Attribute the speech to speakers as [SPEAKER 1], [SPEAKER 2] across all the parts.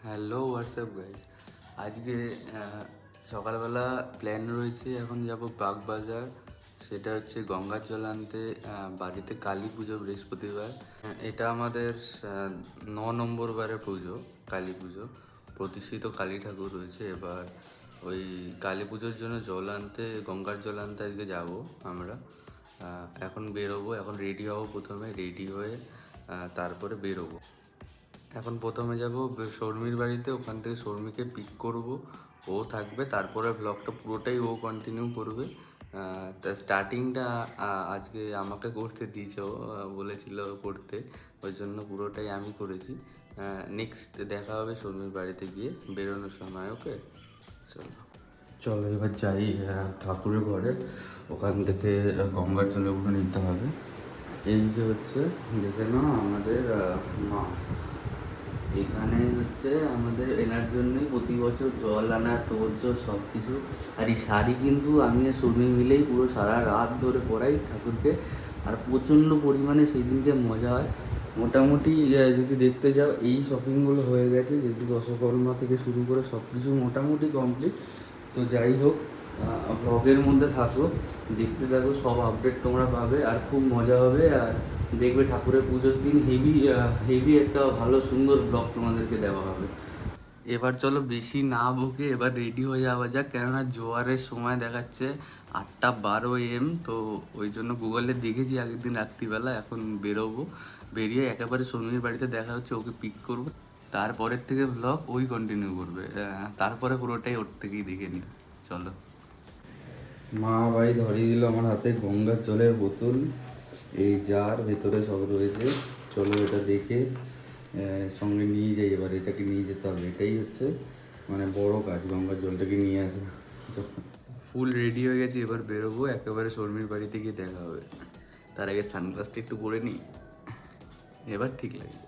[SPEAKER 1] Hello WhatsApp guys. আজকে সকালবেলা plan রয়েছে, এখন যাব বাগবাজার। সেটা হচ্ছে গঙ্গার জল আনতে। বাড়িতে কালী পুজো বৃহস্পতিবার। এটা আমাদের 9 নম্বর বারের পুজো, কালী পুজো। প্রতিষ্ঠিত কালী ঠাকুর রয়েছে। এবার ওই কালী পুজোর জন্য জল আনতে, গঙ্গার জল আনতে আজকে যাব আমরা। এখন বেরোবো, এখন রেডি হবো, প্রথমে রেডি হয়ে তারপরে বেরোবো। এখন প্রথমে যাব শর্মির বাড়িতে, ওখান থেকে শর্মিকে পিক করব, ও থাকবে। তারপরে ব্লগটা পুরোটাই ও কন্টিনিউ করবে। তা স্টার্টিংটা আজকে আমাকে করতে দিয়েছে, ও বলেছিল করতে, ওই জন্য পুরোটাই আমি করেছি। নেক্সট দেখা হবে শর্মির বাড়িতে গিয়ে বেরোনোর সময়। ওকে, চলো চলো এবার যাই ঠাকুরের ঘরে। ওখান থেকে গঙ্গার জলে ওগুলো নিতে হবে। এই যে হচ্ছে, দেখে নাও আমাদের মা। এখানে হচ্ছে আমাদের এনার জন্যই প্রতি বছর জল আনা, তোড়জোড় সব কিছু। আর এই শাড়ি কিন্তু আমি আর সুমি মিলেই পুরো সারা রাত ধরে পরাই ঠাকুরকে। আর প্রচণ্ড পরিমাণে সেই দিনকে মজা হয়। মোটামুটি যদি দেখতে যাও, এই শপিংগুলো হয়ে গেছে, যেহেতু দশকর্মা থেকে শুরু করে সব কিছু মোটামুটি কমপ্লিট। তো যাই হোক, ব্লগের মধ্যে থাকো, দেখতে থাকো, সব আপডেট তোমরা পাবে আর খুব মজা হবে। আর দেখবে ঠাকুরের পুজোর দিন হেভি হেভি একটা ভালো সুন্দর ব্লগ তোমাদেরকে দেওয়া হবে। এবার চলো বেশি না বকে এবার রেডি হয়ে যাওয়া যাক, কেননা জোয়ারের সময় দেখাচ্ছে 8:12 AM। তো ওই জন্য গুগলে দেখেছি আগের দিন রাত্রিবেলা। এখন বেরোবো, বেরিয়ে একেবারে শর্মির বাড়িতে দেখা হচ্ছে, ওকে পিক করবো। তারপরের থেকে ব্লগ ওই কন্টিনিউ করবে, তারপরে পুরোটাই ওর থেকেই দেখে নিও। চলো। মা ভাই ধরিয়ে দিল আমার হাতে গঙ্গার জলের বোতল, এই জার ভেতরে সব রয়েছে। চলো এটা দেখে সঙ্গে নিয়ে যাই। এবার এটাকে নিয়ে যেতে হবে, এটাই হচ্ছে মানে বড় কাজ, গঙ্গার জলটাকে নিয়ে আসা। ফুল রেডি হয়ে গেছি, এবার বেরোবো, একেবারে শর্মির বাড়িতে গিয়ে দেখা হবে। তার আগে সানগ্লাসটা একটু পরে নিই, এবার ঠিক লাগবে।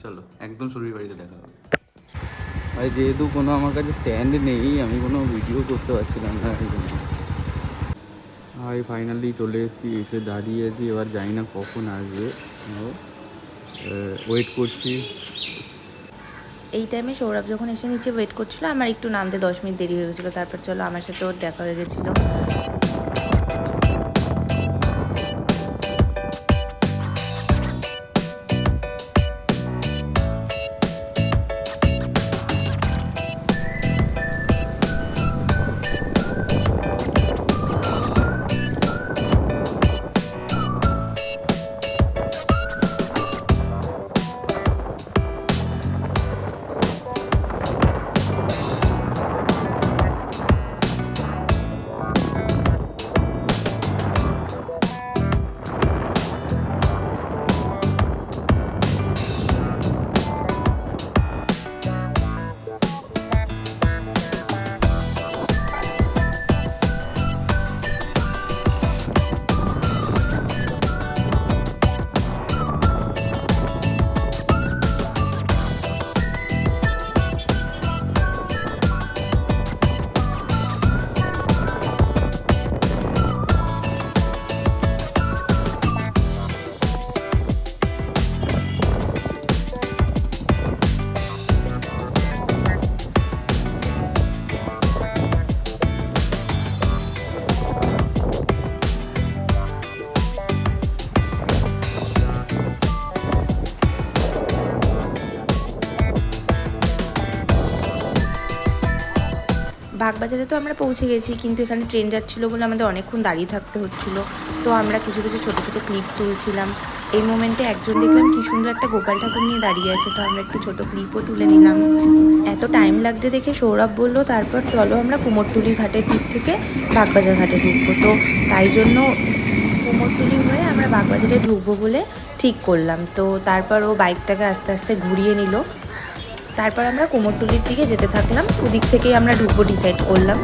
[SPEAKER 1] চলো একদম শর্মির বাড়িতে দেখা হবে। ভাই যেহেতু কোনো আমার কাছে স্ট্যান্ড নেই, আমি কোনো ভিডিও করতে পারছিলাম না, এই জন্য। ভাই ফাইনালি চলে এসেছি, এসে দাঁড়িয়েছি। এবার জানি না কখন আসবে, ওয়েট করছি।
[SPEAKER 2] এই টাইমে সৌরভ যখন এসে নিচে ওয়েট করছিল, আমার একটু নামতে 10 মিনিট দেরি হয়ে গেছিলো। তারপর চলো আমার সাথে ওর দেখা হয়ে গেছিলো। বাগবাজারে তো আমরা পৌঁছে গেছি, কিন্তু এখানে ট্রেন যাচ্ছিলো বলে আমাদের অনেকক্ষণ দাঁড়িয়ে থাকতে হচ্ছিলো। তো আমরা কিছু কিছু ছোটো ছোটো ক্লিপ তুলছিলাম। এই মোমেন্টে একজন দেখলাম কি সুন্দর একটা গোপাল ঠাকুর নিয়ে দাঁড়িয়ে আছে, তো আমরা একটু ছোটো ক্লিপও তুলে নিলাম। এত টাইম লাগছে দেখে সৌরভ বললো তারপর চলো আমরা কুমোরটুলি ঘাটের দিক থেকে বাগবাজার ঘাটে ঢুকবো। তো তাই জন্য কুমোরটুলি হয়ে আমরা বাগবাজারে ঢুকবো বলে ঠিক করলাম। তো তারপর ও বাইকটাকে আস্তে আস্তে ঘুরিয়ে নিল। তারপর আমরা কুমোরটুলির দিকে যেতে থাকলাম, ওদিক থেকেই আমরা ঢুকবো ডিসাইড করলাম।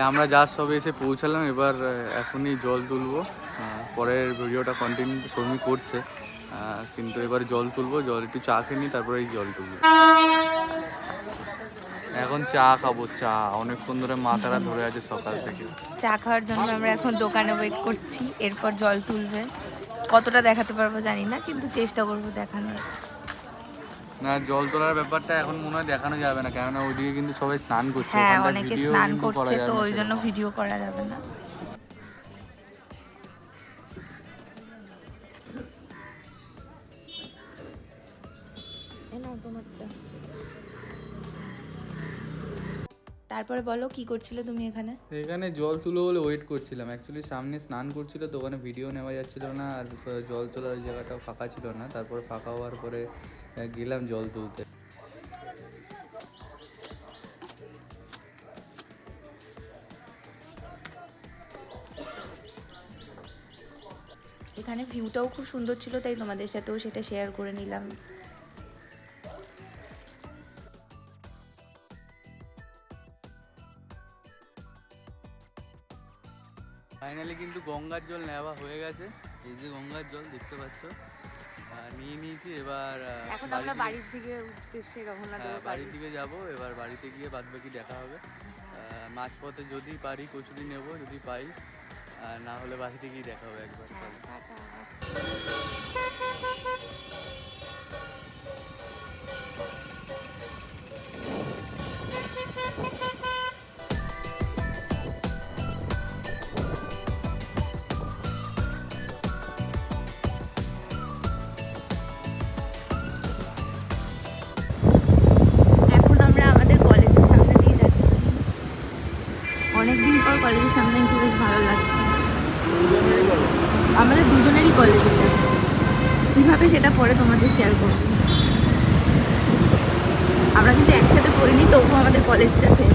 [SPEAKER 1] আমরা জাস্ট সবে এসে পৌঁছালাম, এবার এখনই জল তুলবো। পরের ভিডিওটা কন্টিনিউ সৌমি করছে, কিন্তু এবার জল তুলবো, জল একটু চা খেয়ে নিই, তারপরে এই জল তুলবো। এখন চা খাবো, চা অনেকক্ষণ ধরে মাথাটা ধরে আছে সকাল থেকে।
[SPEAKER 2] চা খাওয়ার জন্য আমরা এখন দোকানে ওয়েট করছি, এরপর জল তুলবে। কতটা দেখাতে পারবো জানি না, কিন্তু চেষ্টা করবো দেখানোর।
[SPEAKER 1] না, জল তোলার ব্যাপারটা এখন মনে হয় দেখানো যাবে না, কেননা ওইদিকে কিন্তু সবাই স্নান করছে।
[SPEAKER 2] হ্যাঁ,
[SPEAKER 1] ওখানটায়
[SPEAKER 2] অনেকে
[SPEAKER 1] ভিডিও
[SPEAKER 2] স্নান
[SPEAKER 1] কিন্তু করা
[SPEAKER 2] করছে,
[SPEAKER 1] যাবে
[SPEAKER 2] তো
[SPEAKER 1] না
[SPEAKER 2] ওই জন্য
[SPEAKER 1] সেরকম।
[SPEAKER 2] ভিডিও করা যাবে না। তারপরে বলো, কি করছিলে তুমি এখানে?
[SPEAKER 1] এখানে জল তুলো বলে ওয়েট করছিলাম। অ্যাকচুয়ালি সামনে স্নান করছিল, তো ওখানে ভিডিও নেওয়া যাচ্ছিল না, আর জল তোলার ওই জায়গাটাও ফাঁকা ছিল না। তারপরে ফাঁকা হওয়ার পরে গেলাম জল তুলতে।
[SPEAKER 2] এখানে ভিউটাও খুব সুন্দর ছিল, তাই তোমাদের সাথেও সেটা শেয়ার করে নিলাম।
[SPEAKER 1] ফাইনালি কিন্তু গঙ্গার জল নেওয়া হয়ে গেছে। এই যে গঙ্গার জল দেখতে পাচ্ছ, নিয়ে নিয়েছি। এবার
[SPEAKER 2] এখন আমরা বাড়ির দিকে উদ্দেশ্যে রওনা দেবো।
[SPEAKER 1] বাড়ির দিকে যাব। এবার বাড়িতে গিয়ে বাদবাকি দেখা হবে। মাঝপথে যদি পারি কচুরি নেব, যদি পাই, না হলে বাড়িতে গিয়ে দেখা হবে একবার।
[SPEAKER 2] এখন আমরা আমাদের কলেজের সামনে দিয়ে যাচ্ছি। অনেকদিন পর কলেজের সামনে এসে বেশ ভালো লাগছে। আমাদের দুজনেরই কলেজ, কীভাবে সেটা পরে তোমাদের শেয়ার করবো। আমরা কিন্তু একসাথে পড়িনি, তবুও আমাদের কলেজটা সেম।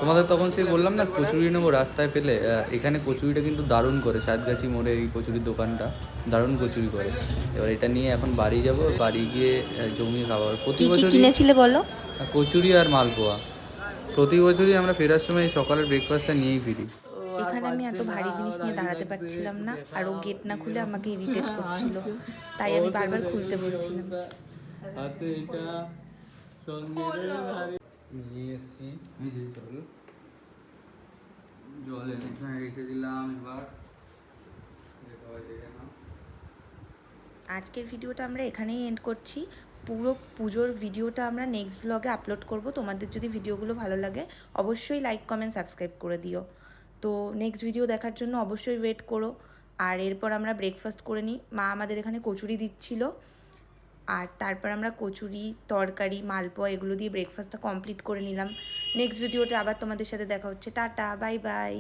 [SPEAKER 1] তোমাদের তখন সেই বললাম না কচুরি নেবো রাস্তায় পেলে। এখানে কচুরিটা কিন্তু দারুণ করে, সাতগাছি মোড়ে এই কচুরির দোকানটা দারুণ কচুরি করে। এবার এটা নিয়ে এখন বাড়ি যাব, বাড়ি গিয়ে জমিয়ে খাওয়া হবে। প্রতি বছর
[SPEAKER 2] কিনেছিলে বলো?
[SPEAKER 1] কচুরি আর মালপোয়া। প্রতি বছরই আমরা ফেরার সময় এই সকালের ব্রেকফাস্টটা নিয়েই ফিরি।
[SPEAKER 2] এখানে আমি এত ভারী জিনিস নিয়ে দাঁড়াতে পারছিলাম না, আর ও গেট না খুলে আমাকে ইরিটেট করছিল, তাই আমি বারবার খুলতে বলছিলাম।
[SPEAKER 1] নিয়ে এসছি, এই যে জল এখানে রেখে দিলাম। এবার দেখে নাও।
[SPEAKER 2] আজকের ভিডিওটা আমরা এখানেই এন্ড করছি। পুরো পুজোর ভিডিওটা আমরা নেক্সট ব্লগে আপলোড করব। তোমাদের যদি ভিডিওগুলো ভালো লাগে অবশ্যই লাইক, কমেন্ট, সাবস্ক্রাইব করে দিও। তো নেক্সট ভিডিও দেখার জন্য অবশ্যই ওয়েট করো। আর এরপর আমরা ব্রেকফাস্ট করে নিই। মা আমাদের এখানে কচুরি দিচ্ছিল, আর তারপর আমরা কচুরি, তরকারি, মালপোয়া এগুলো দিয়ে ব্রেকফাস্টটা কমপ্লিট করে নিলাম। নেক্সট ভিডিওতে আবার তোমাদের সাথে দেখা হচ্ছে। Tata, bye bye.